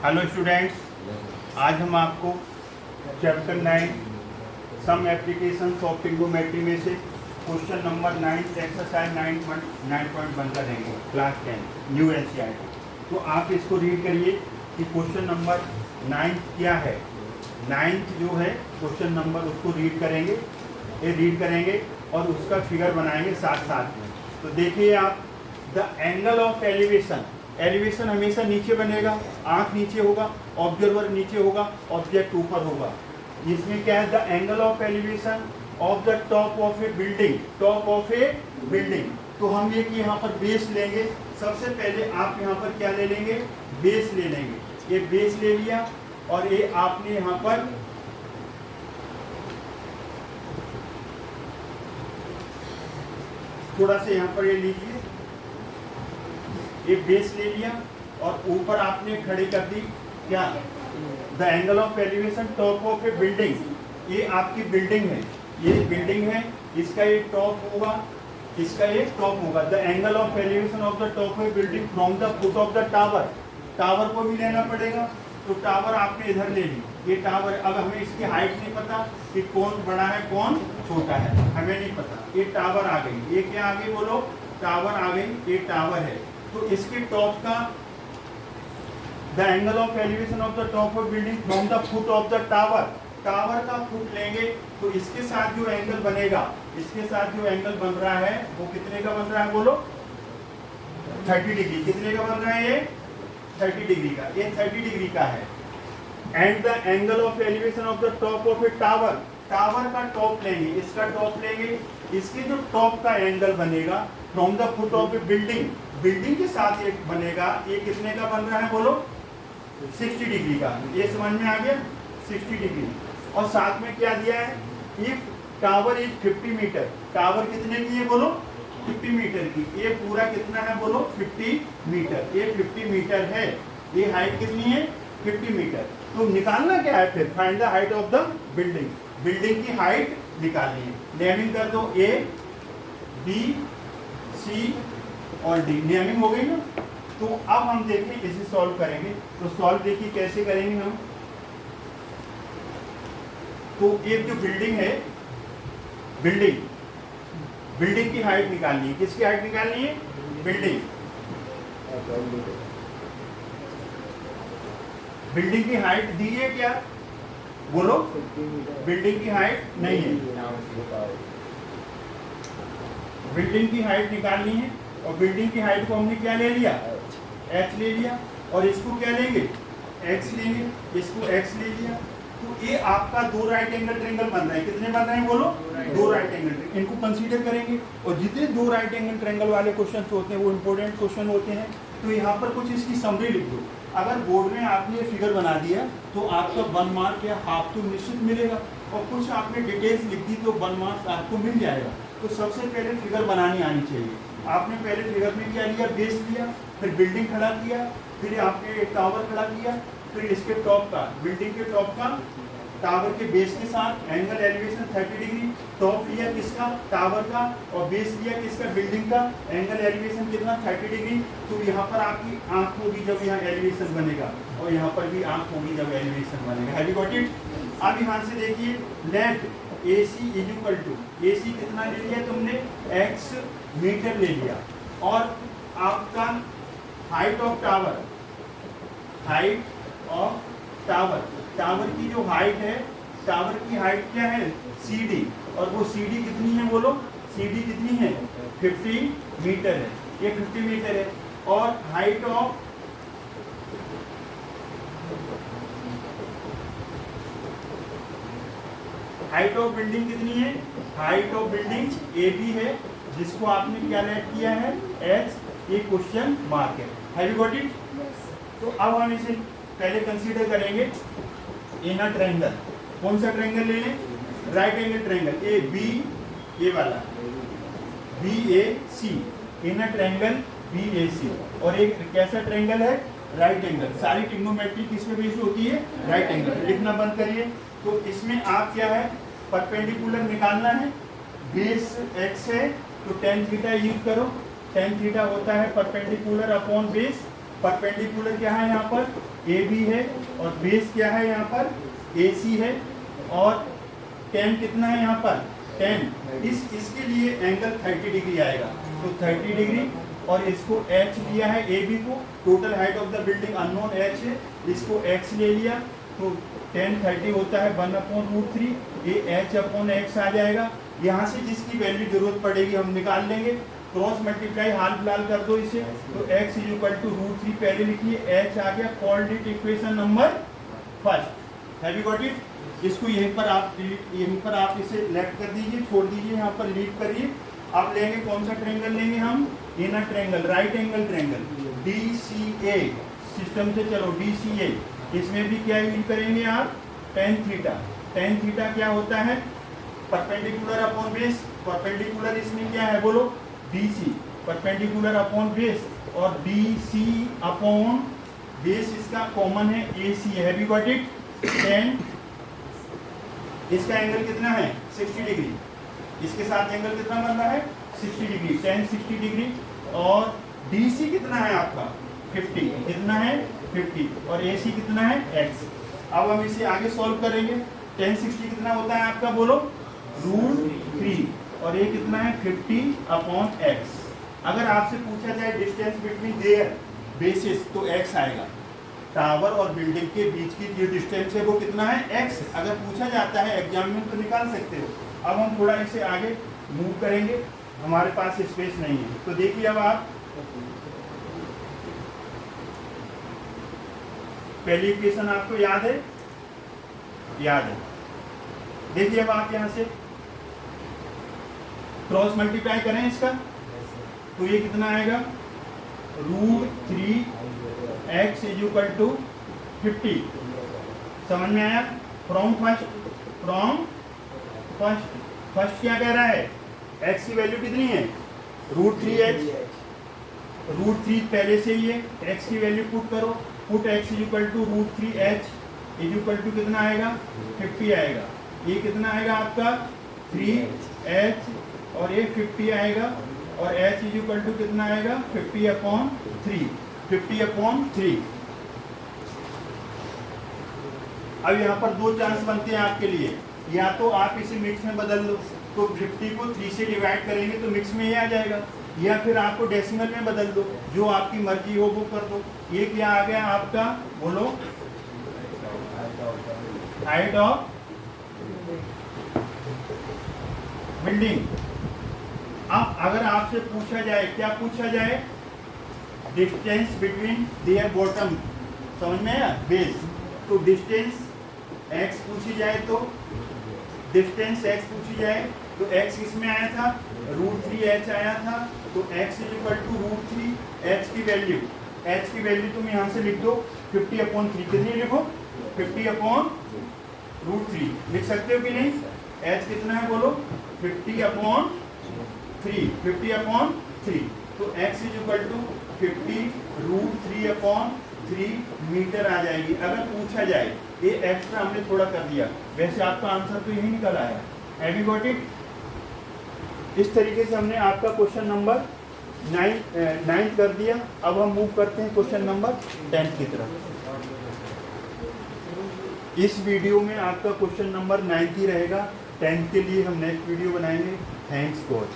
Hello students, आज हम आपको chapter 9 some applications of trigonometry में से क्वेश्चन नंबर 9 एक्सरसाइज 9.1 का देंगे क्लास 10 न्यू एनसीईआरटी। तो आप इसको रीड करिए कि क्वेश्चन नंबर 9 क्या है। 9th जो है क्वेश्चन नंबर उसको रीड करेंगे और उसका फिगर बनाएंगे साथ साथ में। तो देखिए आप, द एंगल ऑफ एलिवेशन हमेशा नीचे बनेगा, आंख नीचे होगा, ऑब्जर्वर नीचे होगा, ऑब्जेक्ट ऊपर होगा। इसमें क्या है, the angle of elevation of the top of A building. तो हम ये कि यहाँ पर बेस लेंगे। सबसे पहले आप यहाँ पर क्या ले लेंगे, बेस ले लेंगे। ये बेस ले लिया और ये आपने यहाँ पर थोड़ा सा यहाँ पर ये लीजिए, एक बेस ले लिया और ऊपर आपने खड़े कर दी क्या, the angle of elevation top of A building. ये आपकी बिल्डिंग है, ये बिल्डिंग है, इसका ये टॉप होगा, इसका ये टॉप होगा। The angle of elevation of the top of A building from the foot of the tower को भी लेना पड़ेगा। तो टावर आपने इधर ले ली, ये टावर। अब हमें इसकी हाइट नहीं पता कि कौन बड़ा है कौन छोटा है, हमें नहीं पता। ये टावर आ गई, ये क्या आ गई बोलो, टावर आ गई, ये टावर है। तो इसके टॉप का the angle of elevation of the top of building from the foot of the tower का फुट लेंगे। तो इसके साथ जो एंगल बनेगा, इसके साथ जो एंगल बन रहा है वो कितने का बन रहा है बोलो, 30 डिग्री। कितने का बन रहा है ये, 30 डिग्री का। ये 30 डिग्री का है। And the angle of elevation of the top of A tower का टॉप लेंगे, इसका टॉप लेंगे। इसके जो टॉप का एंगल बनेगा from the foot of A building के साथ एक बनेगा, ये कितने का बन रहा है बोलो, 60 डिग्री का। ये समझ में आ गया, 60 डिग्री। और साथ में क्या दिया है, if tower is 50 metre. Tower कितने की है बोलो, 50 मीटर की। ये पूरा कितना है बोलो, 50 मीटर। ये 50 मीटर है। ये हाइट कितनी है, 50 मीटर। तो निकालना क्या है फिर, find the height of the building की हाइट निकालनी है। नेमिंग कर दो, ए बी सी और डी। नेमिंग हो गई ना। तो अब हम देखें इसे सॉल्व करेंगे। तो सॉल्व देखिए कैसे करेंगे हम। तो एक जो बिल्डिंग है, बिल्डिंग की हाइट निकालनी है। किसकी हाइट निकालनी है, बिल्डिंग की हाइट दी है क्या बोलो, बिल्डिंग की हाइट नहीं है। बिल्डिंग की हाइट निकालनी है और बिल्डिंग की हाइट को हमने क्या ले लिया, h ले लिया। और इसको क्या लेंगे, x लेंगे, इसको x ले लिया। तो ये आपका दो राइट एंगल ट्रायंगल बन रहे हैं। कितने बन रहे हैं बोलो, दो राइट एंगल। इनको कंसीडर करेंगे। और जितने दो राइट एंगल ट्रायंगल वाले क्वेश्चन होते हैं वो इंपॉर्टेंट क्वेश्चन होते हैं। तो यहाँ पर कुछ इसकी समरी लिख दो। अगर बोर्ड में आपने फिगर बना दिया तो आपका 1 मार्क या हाफ तो निश्चित मिलेगा। और कुछ आपने डिटेल्स लिख दी तो 1 मार्क्स आपको मिल जाएगा। तो सबसे पहले फिगर बनानी आनी चाहिए। आपने पहले फिगर में क्या लिया, बेस लिया, फिर बिल्डिंग खड़ा किया, फिर आपने टावर खड़ा किया, फिर इसके टॉप का, बिल्डिंग के टॉप का टावर के बेस के साथ एंगल एलिवेशन 30 डिग्री। टॉप लिया किसका, टावर का, और बेस लिया किसका, बिल्डिंग का। एंगल एलिवेशन कितना, 30 डिग्री। तो यहाँ पर आपकी आंख होगी जब यहाँ एलिवेशन बनेगा, और यहाँ पर भी आंख होगी जब एलिवेशन बनेगा। Have you got it. अब यहाँ से देखिए, let AC is equal to, AC कितना ले लिया तुमने, x मीटर ले लिया। और आपका हाइट ऑफ टावर की जो हाइट है, टावर की हाइट क्या है, CD। और वो CD कितनी है बोलो, CD कितनी है, 50 मीटर है। ये 50 मीटर है। और हाइट ऑफ बिल्डिंग कितनी है, हाइट ऑफ बिल्डिंग AB है, जिसको आपने क्या लेट किया है, H। ये क्वेश्चन मार्क है। Have you got it. तो अब हम इसे पहले कंसीडर करेंगे इन अ ट्रायंगल। कौन सा ट्रायंगल ले लें, राइट एंगल ट्रायंगल, ये वाला BAC। In a triangle BAC। और एक कैसा ट्रायंगल है, राइट एंगल। सारी ट्रिग्नोमेट्री किस पे बेस्ड होती है, राइट एंगल। लिखना बंद करिए। तो इसमें आप क्या है, परपेंडिकुलर निकालना है। बेस x है तो tan थीटा यूज करो। tan थीटा होता है परपेंडिकुलर अपॉन बेस। परपेंडिकुलर क्या है यहाँ पर, ए बी है और बेस क्या है यहाँ पर ए सी है और टेन कितना है यहाँ पर 10। इसके लिए एंगल 30 डिग्री आएगा, तो 30 डिग्री और इसको h लिया है ए बी को, total height of the building unknown h है, इसको x ले लिया तो 10 30 होता है 1/√3, ये h/x आ जाएगा। यहाँ से जिसकी वैल्यू जरूरत पड़ेगी हम निकाल लेंगे, क्रॉस मल्टीप्लाई हाल फिलहाल कर दो इसे, तो x = √3 पहले लिखिए, h आ गया, called it equation number first. Have you got it? इसको यहीं पर आप इसे लेफ्ट कर दीजिए, छोड़ दीजिए, यहाँ पर लीव करिए। अब लेंगे कौन सा ट्रायंगल लेंगे हम? Inner triangle, right angle triangle DCA, system से चलो DCA, इसमें भी क्या यूज करेंगे आप? tan theta. tan थीटा क्या होता है? परपेंडिकुलर अपॉन बेस, परपेंडिकुलर इसमें क्या है बोलो? BC, परपेंडिकुलर अपॉन बेस, और BC अपॉन बेस इसका कॉमन है AC है। Have you got it? tan इसका एंगल कितना है? 60 डिग्री, इसके साथ एंगल कितना बन रहा है? 60 डिग्री, tan 60 डिग्री, और DC कितना है आपका? 50, कितना है? 50, और AC कितना है? x। अब हम इसे आगे सॉल्व करेंगे। tan 60 कितना होता है आपका बोलो? √3, और ये कितना है? 50/x। अगर आपसे पूछा जाए डिस्टेंस बिटवीन देयर बेसिस, तो x आएगा। टावर और बिल्डिंग के बीच की जो डिस्टेंस है वो कितना है? x। अगर पूछा जाता है एग्जाम में तो निकाल सकते हो। अब हम थोड़ा इसे आगे मूव करेंगे, हमारे पास स्पेस नहीं है, तो देखिए अब आप पहली इक्वेशन आपको याद है? याद है। देखिए अब आप यहां से क्रॉस मल्टीप्लाई करें इसका, तो ये कितना आएगा? √3x = 50। समझ में आया? फ्रॉम फर्स्ट क्या कह रहा है? x की वैल्यू कितनी है? √3h, √3 पहले से ही है, x की वैल्यू पुट करो, पुट x = √3h = कितना आएगा? 50 आएगा। ये कितना आएगा आपका? 3h, और ये 50 आएगा, और h = कितना आएगा? 50/3, 50/3। अब यहाँ पर दो चांस बनते हैं आपके लिए, या तो आप इसे मिक्स में बदल लो, तो 50 को 3 से डिवाइड करेंगे तो मिक्स में ये आ जाएगा, या फिर आपको डेसिमल में बदल दो, जो आपकी मर्जी हो वो कर दो। ये क्या आ गया आपका बोलो? Height of building. अब अगर आपसे पूछा जाए, क्या पूछा जाए? डिस्टेंस बिटवीन देयर बॉटम, समझ में आया? बेस, तो डिस्टेंस x पूछी जाए, तो डिस्टेंस x पूछी जाए तो x किसमें आया था? √3h आया था, तो x = √3h की वैल्यू, h की वैल्यू तुम यहाँ से लिख दो 50/3। कितनी लिखो? 50/√3 लिख सकते हो कि नहीं? h कितना है बोलो? 50/3, 50/3, तो x = 50√3/3 मीटर आ जाएगी। अगर पूछा जाए, ये एक्स्ट्रा हमने थोड़ा कर दिया, वैसे आपका आंसर तो यही निकल आया। Have you got it? इस तरीके से हमने आपका क्वेश्चन नंबर 9 कर दिया। अब हम मूव करते हैं क्वेश्चन नंबर 10 की तरफ। इस वीडियो में आपका क्वेश्चन नंबर 9 ही रहेगा, 10 के लिए हम नेक्स्ट वीडियो बनाएंगे। Thanks God.